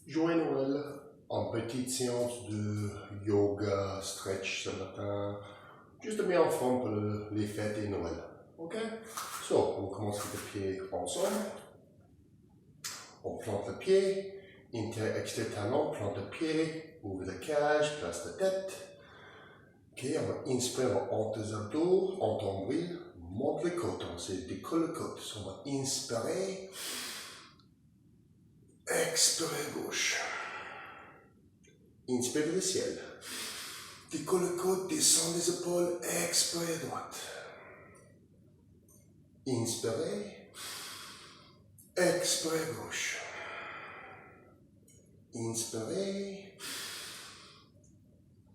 Joyeux Noël en petite séance de yoga, stretch ce matin, juste bien en forme pour les fêtes et Noël. Ok? So, on commence avec le pied ensemble. On plante le pied, extérieur talon, plante le pied, ouvre la cage, place la tête. Ok, on va inspirer en tes abdos, en ton nombril, monte les côtes, on se décolle les côtes. So, on va inspirer, expirer gauche. Inspire le ciel. Décolle le côte, descend les épaules, expirez droite. Inspirez. Expirez gauche. Inspirez.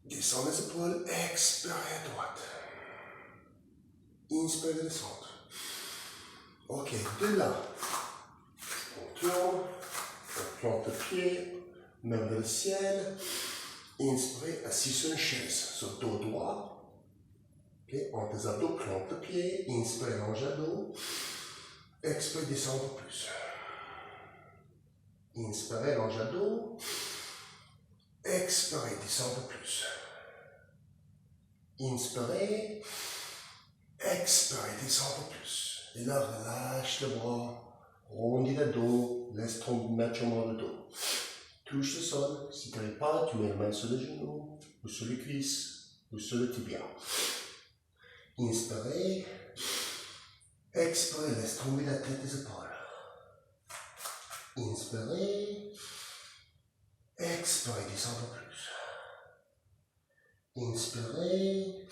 Descend les épaules, expirez droite. Inspirez le centre. Ok, de là, on tourne, on plante le pied, main vers le ciel. Inspirez, assis sur une chaise, sur dos droit. Ok, entre les abdos, plante le pied, inspirez, longe à dos. Expirez, descendre plus. Inspirez, longe à dos. Expirez, descendre plus. Inspirez. Expirez, descendre plus. Et là, relâche le bras. Rondis le dos. Laisse tomber naturellement le dos. Touche le sol. Si tu n'arrives pas, tu mets la main sur le genou, ou sur les cuisses, ou sur le tibia. Inspirez. Expirez, laisse tomber la tête des épaules. Inspirez. Expirez, descendre plus. Inspirez.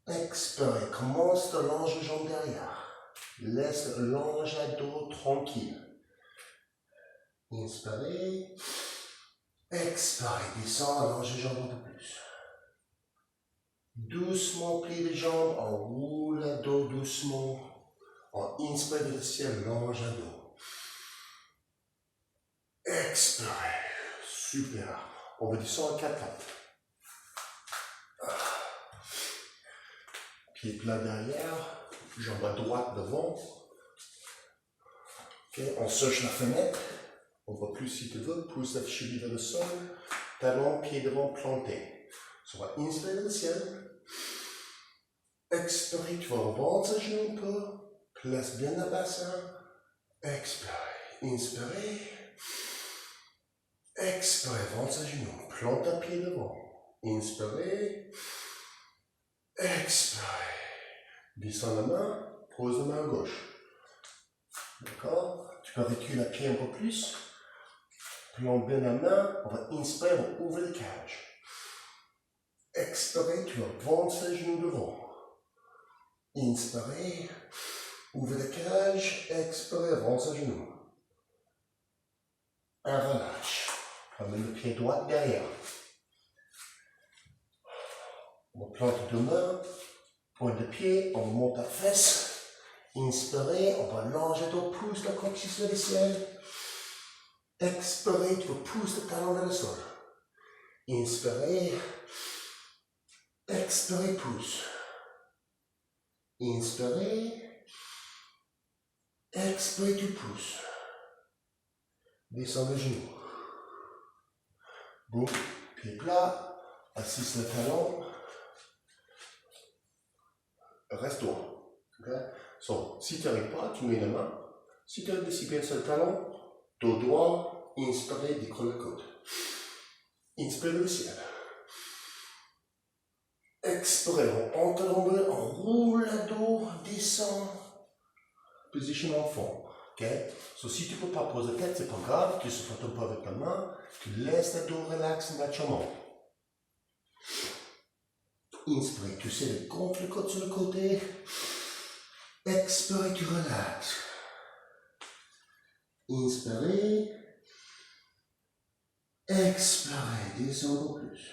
Expirez. Commence de longe les jambes derrière. Laisse le longe à dos tranquille. Inspirez. Expirez. Descends, allonge les jambes un peu plus. Doucement, plie les jambes. Enroule le dos doucement. On inspire le ciel, longe à dos. Expirez. Super. On va descendre en 4 pattes. Pied plat derrière. Jambe à droite devant. Okay. On cherche la fenêtre. On va plus si tu veux. Pousse la cheville vers le sol. Talon, pied devant, planté. So, on va inspirer le ciel. Expirez. Tu vas remonter le genou un peu. Place bien le bassin. Expirez. Inspirez. Expirez. Avance le genou. Plante un pied devant. Inspirez. Expirez. Descends la main. Pose la main à gauche. D'accord? Tu peux reculer le pied un peu plus. Plante bien la main. On va inspirer. On va ouvrir la cage. Expirez. Tu vas avancer le genou devant. Inspirez. Ouvrez la cage. Expirez. Avance le genou. Un relâche. Ramène le pied droit derrière. On va planter deux mains. Pointe de pied. On monte la fesse. Inspirez. On va longer le dos. Pousse la coccyx vers le ciel. Expirez. Tu vas pousser le talon vers le sol. Inspirez. Expirez. Pousse. Inspirez. Expirez. Tu pousses. Descends le genou. Boum. Pied plat. Assis sur le talon. Reste droit. Okay? So, si tu n'arrives pas, tu mets la main. Si tu as une discipline sur le talon, dos droit, inspirez, décolle le coude. Inspire le ciel. Expirez, on entre l'ombre, on roule le dos, descend. Position en fond. Okay? So, si tu ne peux pas poser la tête, c'est pas grave, tu supportes un peu avec la main, tu laisses le dos relax naturellement. Inspirez, tu sais, gonfle le coude sur le côté. Expirez, tu relaxes. Inspirez. Expirez, descends un peu plus.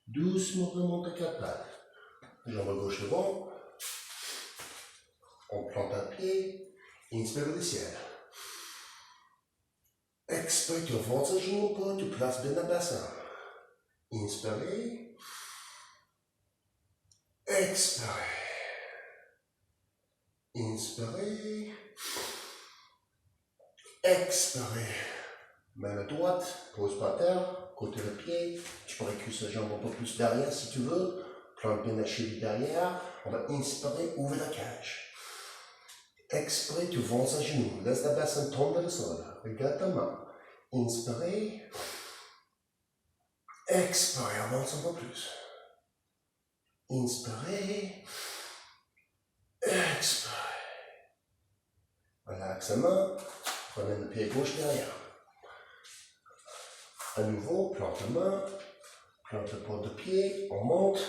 Doucement remonte à 4 pattes. Jambe gauche devant. On plante un pied. Inspire le ciel. Expire, tu avances le genou un peu, tu places bien le bassin. Inspirez. Expirez. Inspirez. Expirez. Main à droite, pose par terre, côté le pied. Tu peux reculer sa jambe un peu plus derrière si tu veux. Plante bien la cheville derrière. On va inspirer, ouvre la cage. Expirez, tu avances à genoux. Laisse la bassin tomber dans le sol. Regarde ta main. Inspirez. Expirez, avance un peu plus. Inspirez. Expirez. Relaxe la main. Prenez le pied gauche derrière. À nouveau, plante la main. Plante le port de pied. On monte.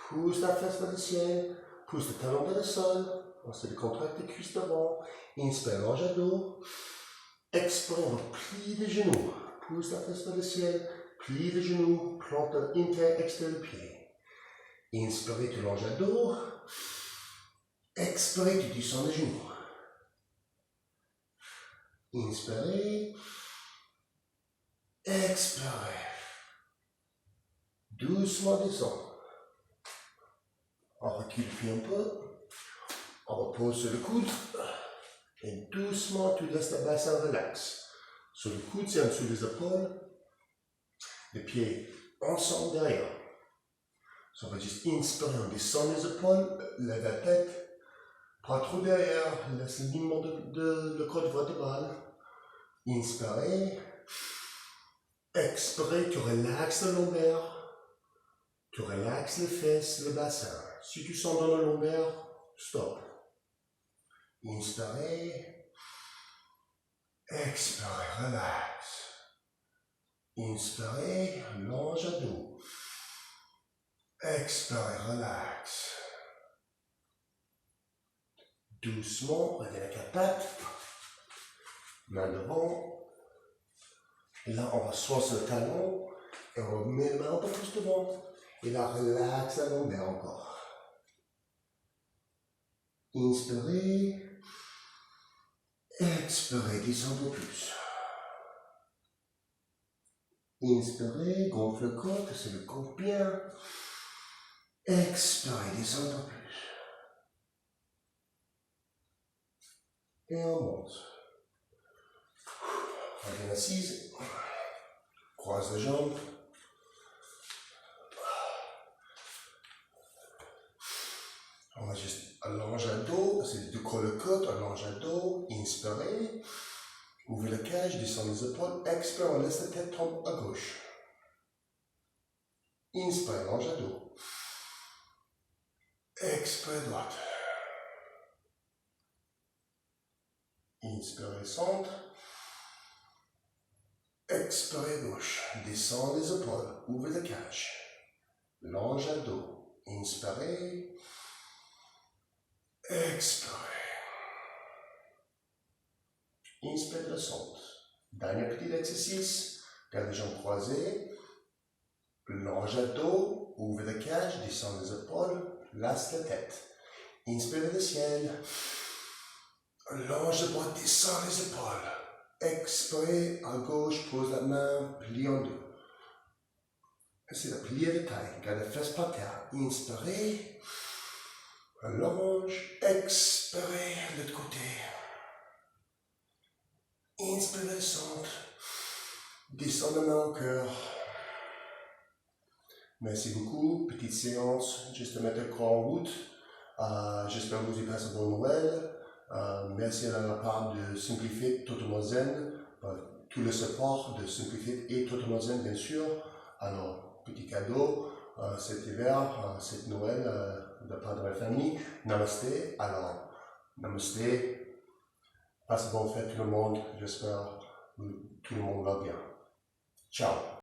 Pousse la fesse vers le ciel. Pousse le talon vers le sol. Ensuite, contracte les cuisses devant. Inspire, longe à dos. Expire, on va plier les genoux. Pousse la fesse vers le ciel. Plie les genoux. Plante l'inter, extérieur du pied. Inspire, tu longes à dos. Expire, tu descends les genoux. Inspirez. Expirez. Doucement descend. On recule le pied un peu. On repose sur le coude. Et doucement, tu laisses le bassin relax. Sur le coude, c'est en dessous des épaules. Les pieds ensemble derrière. So, on va juste inspirer, on descend les épaules, lève la tête. Pas trop derrière, laisse le mouvement de le corps vertébral. Inspirez. Expirez, tu relaxes le lombaire. Tu relaxes les fesses, le bassin. Si tu sens dans le lombaire, stop. Inspirez. Expirez, relax. Inspirez, longe à dos. Expirez, relax. Doucement, prenez la quatre pattes. Main devant. Et là, on va s'asseoir sur le talon. Et on met les mains un peu plus devant. Et là, relaxe la lombaire encore. Inspirez. Expirez, descendez un peu plus. Inspirez, gonfle le côte, c'est le côte bien. Expirez, descendez un peu plus. Et on monte. On est bien assise. Croise les jambes. On va juste allonger le dos, c'est de croire le côte, allonge le dos, inspirez, ouvrez la cage, descendez les épaules, expirez, on laisse la tête tomber à gauche. Inspirez, allonge le dos. Expirez, droite. Inspirez, centre. Expirez, gauche. Descendez les épaules, ouvrez la cage. Longe le dos. Inspirez. Expirez. Inspirez le centre. Dernier petit exercice. Garde les jambes croisées. Longe le dos. Ouvrez la cage. Descendez les épaules. Laisse la tête. Inspirez le ciel. Longe le bras. Descends les épaules. Expirez. À gauche. Pose la main. Plie en deux. Essayez de plier la taille. Garde les fesses par terre. Inspirez. Allonge, expirez de l'autre côté. Inspirez le centre. Descendez la main au cœur. Merci beaucoup. Petite séance, juste de mettre le corps en route. J'espère que vous y passez un bon Noël. Merci à la part de Simplifit Totalement Zen. Tout le support de Simplifit et Totalement Zen, bien sûr. Alors, petit cadeau. Cet hiver, cette Noël, de la part de ma famille. Namasté. Alors, namasté. Passe bonne fête tout le monde. J'espère que tout le monde va bien. Ciao.